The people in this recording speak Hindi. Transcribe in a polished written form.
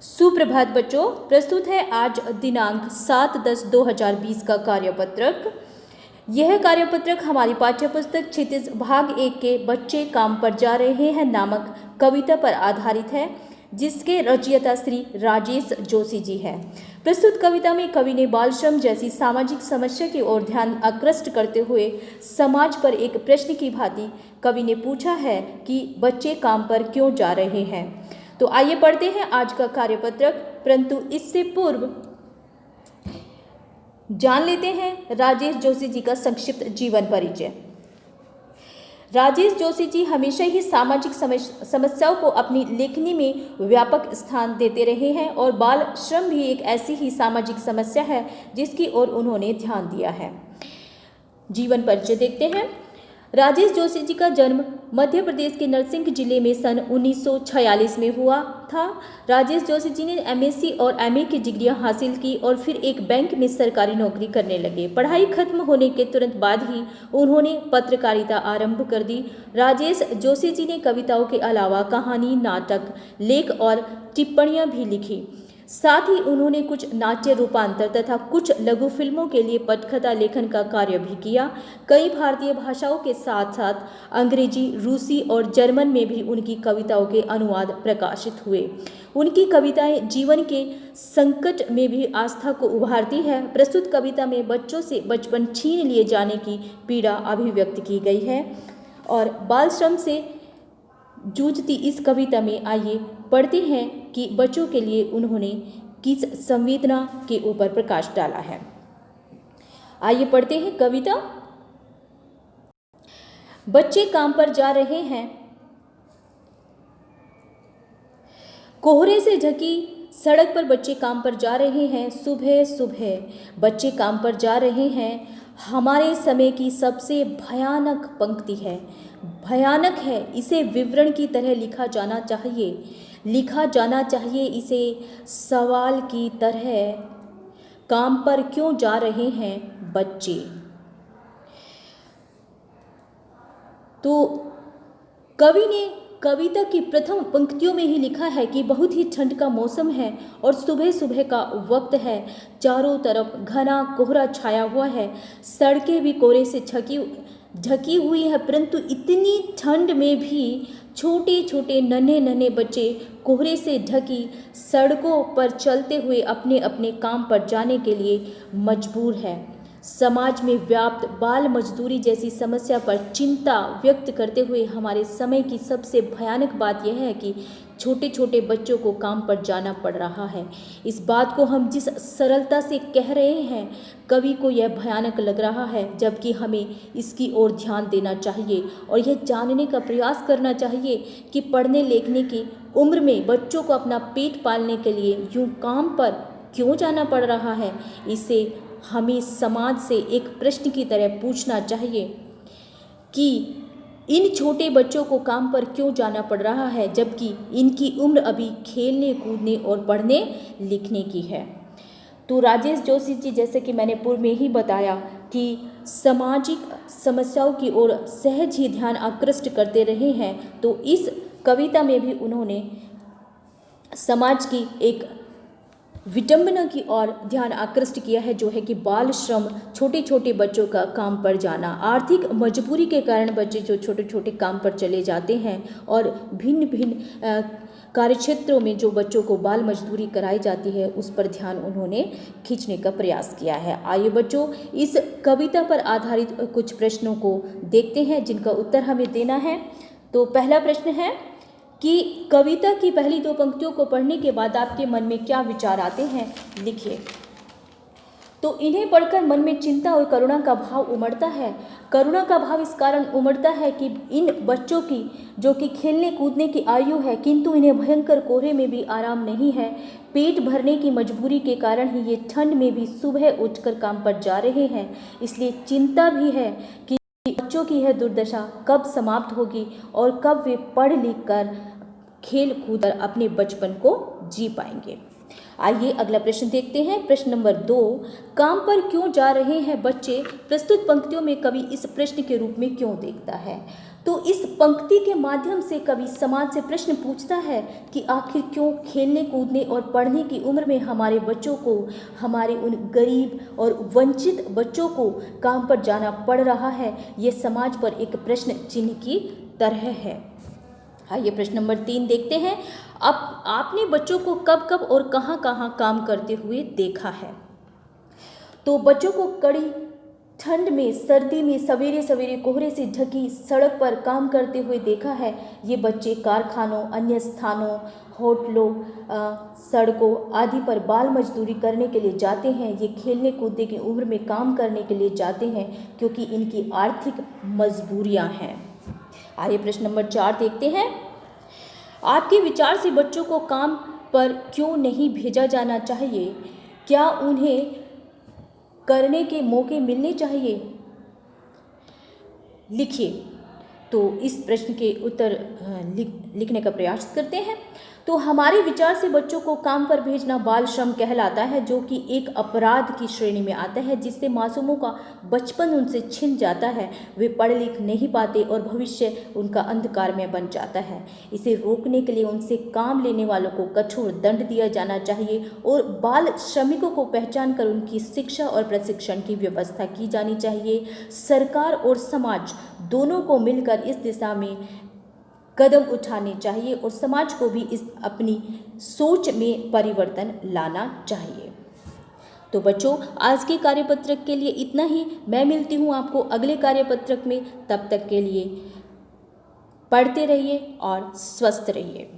सुप्रभात बच्चों, प्रस्तुत है आज दिनांक 7/10/2020 का कार्यपत्रक। यह कार्यपत्रक हमारी पाठ्यपुस्तक क्षितिज भाग 1 के बच्चे काम पर जा रहे हैं नामक कविता पर आधारित है, जिसके रचयिता श्री राजेश जोशी जी हैं। प्रस्तुत कविता में कवि ने बाल श्रम जैसी सामाजिक समस्या की ओर ध्यान आकृष्ट करते हुए समाज पर एक प्रश्न की भांति कवि ने पूछा है कि बच्चे काम पर क्यों जा रहे हैं। तो आइए पढ़ते हैं आज का कार्यपत्रक, परंतु इससे पूर्व जान लेते हैं राजेश जोशी जी का संक्षिप्त जीवन परिचय। राजेश जोशी जी हमेशा ही सामाजिक समस्याओं को अपनी लेखनी में व्यापक स्थान देते रहे हैं और बाल श्रम भी एक ऐसी ही सामाजिक समस्या है जिसकी ओर उन्होंने ध्यान दिया है। जीवन परिचय देखते हैं। राजेश जोशी जी का जन्म मध्य प्रदेश के नरसिंह जिले में सन 1946 में हुआ था। राजेश जोशी जी ने एमएससी और एमए की डिग्रियां हासिल की और फिर एक बैंक में सरकारी नौकरी करने लगे। पढ़ाई खत्म होने के तुरंत बाद ही उन्होंने पत्रकारिता आरंभ कर दी। राजेश जोशी जी ने कविताओं के अलावा कहानी, नाटक, लेख और टिप्पणियां भी लिखी। साथ ही उन्होंने कुछ नाट्य रूपांतर तथा कुछ लघु फिल्मों के लिए पटकथा लेखन का कार्य भी किया। कई भारतीय भाषाओं के साथ साथ अंग्रेजी, रूसी और जर्मन में भी उनकी कविताओं के अनुवाद प्रकाशित हुए। उनकी कविताएं जीवन के संकट में भी आस्था को उभारती है। प्रस्तुत कविता में बच्चों से बचपन छीन लिए जाने की पीड़ा अभिव्यक्त की गई है और बाल श्रम से जूझती इस कविता में आइए पढ़ते हैं कि बच्चों के लिए उन्होंने किस संवेदना के ऊपर प्रकाश डाला है। आइए पढ़ते हैं कविता। बच्चे काम पर जा रहे हैं। कोहरे से ढकी सड़क पर बच्चे काम पर जा रहे हैं। सुबह सुबह बच्चे काम पर जा रहे हैं। हमारे समय की सबसे भयानक पंक्ति है। भयानक है, इसे विवरण की तरह लिखा जाना चाहिए इसे सवाल की तरह। काम पर क्यों जा रहे हैं बच्चे। तो कवि ने कविता की प्रथम पंक्तियों में ही लिखा है कि बहुत ही ठंड का मौसम है और सुबह सुबह का वक्त है। चारों तरफ घना कोहरा छाया हुआ है। सड़कें भी कोहरे से ढकी हुई है, परंतु इतनी ठंड में भी छोटे छोटे नन्हे नन्हे बच्चे कोहरे से ढकी सड़कों पर चलते हुए अपने अपने काम पर जाने के लिए मजबूर है। समाज में व्याप्त बाल मजदूरी जैसी समस्या पर चिंता व्यक्त करते हुए हमारे समय की सबसे भयानक बात यह है कि छोटे छोटे बच्चों को काम पर जाना पड़ रहा है। इस बात को हम जिस सरलता से कह रहे हैं, कवि को यह भयानक लग रहा है, जबकि हमें इसकी ओर ध्यान देना चाहिए और यह जानने का प्रयास करना चाहिए कि पढ़ने लिखने की उम्र में बच्चों को अपना पेट पालने के लिए यूं काम पर क्यों जाना पड़ रहा है। इसे हमें समाज से एक प्रश्न की तरह पूछना चाहिए कि इन छोटे बच्चों को काम पर क्यों जाना पड़ रहा है, जबकि इनकी उम्र अभी खेलने कूदने और पढ़ने लिखने की है। तो राजेश जोशी जी, जैसे कि मैंने पूर्व में ही बताया कि सामाजिक समस्याओं की ओर सहज ही ध्यान आकृष्ट करते रहे हैं, तो इस कविता में भी उन्होंने समाज की एक विडंबना की ओर ध्यान आकृष्ट किया है, जो है कि बाल श्रम, छोटे छोटे बच्चों का काम पर जाना। आर्थिक मजबूरी के कारण बच्चे जो छोटे छोटे काम पर चले जाते हैं और भिन्न भिन्न कार्यक्षेत्रों में जो बच्चों को बाल मजदूरी कराई जाती है, उस पर ध्यान उन्होंने खींचने का प्रयास किया है। आइए बच्चों, इस कविता पर आधारित कुछ प्रश्नों को देखते हैं जिनका उत्तर हमें देना है। तो पहला प्रश्न है कि कविता की पहली दो पंक्तियों को पढ़ने के बाद आपके मन में क्या विचार आते हैं, लिखिए। तो इन्हें पढ़कर मन में चिंता और करुणा का भाव उमड़ता है। करुणा का भाव इस कारण उमड़ता है कि इन बच्चों की जो कि खेलने कूदने की आयु है, किंतु इन्हें भयंकर कोहरे में भी आराम नहीं है। पेट भरने की मजबूरी के कारण ही ये ठंड में भी सुबह उठकर काम पर जा रहे हैं। इसलिए चिंता भी है कि बच्चों की यह दुर्दशा कब समाप्त होगी और कब वे पढ़ लिख कर खेल कूद कर अपने बचपन को जी पाएंगे। आइए अगला प्रश्न देखते हैं। प्रश्न नंबर 2, काम पर क्यों जा रहे हैं बच्चे। प्रस्तुत पंक्तियों में कवि इस प्रश्न के रूप में क्यों देखता है। तो इस पंक्ति के माध्यम से कवि समाज से प्रश्न पूछता है कि आखिर क्यों खेलने कूदने और पढ़ने की उम्र में हमारे बच्चों को, हमारे उन गरीब और वंचित बच्चों को काम पर जाना पड़ रहा है। ये समाज पर एक प्रश्न चिन्ह की तरह है। आइए प्रश्न नंबर 3 देखते हैं। अब आपने बच्चों को कब कब और कहाँ कहाँ काम करते हुए देखा है? तो बच्चों को कड़ी ठंड में, सर्दी में, सवेरे सवेरे कोहरे से ढकी सड़क पर काम करते हुए देखा है। ये बच्चे कारखानों, अन्य स्थानों, होटलों, सड़कों आदि पर बाल मजदूरी करने के लिए जाते हैं। ये खेलने कूदने की उम्र में काम करने के लिए जाते हैं क्योंकि इनकी आर्थिक मजबूरियां हैं। आइए प्रश्न नंबर 4 देखते हैं। आपके विचार से बच्चों को काम पर क्यों नहीं भेजा जाना चाहिए? क्या उन्हें करने के मौके मिलने चाहिए? लिखिए। तो इस प्रश्न के उत्तर लिखने का प्रयास करते हैं। तो हमारे विचार से बच्चों को काम पर भेजना बाल श्रम कहलाता है, जो कि एक अपराध की श्रेणी में आता है, जिससे मासूमों का बचपन उनसे छिन जाता है। वे पढ़ लिख नहीं पाते और भविष्य उनका अंधकार में बन जाता है। इसे रोकने के लिए उनसे काम लेने वालों को कठोर दंड दिया जाना चाहिए और बाल श्रमिकों को पहचान कर उनकी शिक्षा और प्रशिक्षण की व्यवस्था की जानी चाहिए। सरकार और समाज दोनों को मिलकर इस दिशा में कदम उठाने चाहिए और समाज को भी इस अपनी सोच में परिवर्तन लाना चाहिए। तो बच्चों, आज के कार्यपत्रक के लिए इतना ही। मैं मिलती हूँ आपको अगले कार्यपत्रक में। तब तक के लिए पढ़ते रहिए और स्वस्थ रहिए।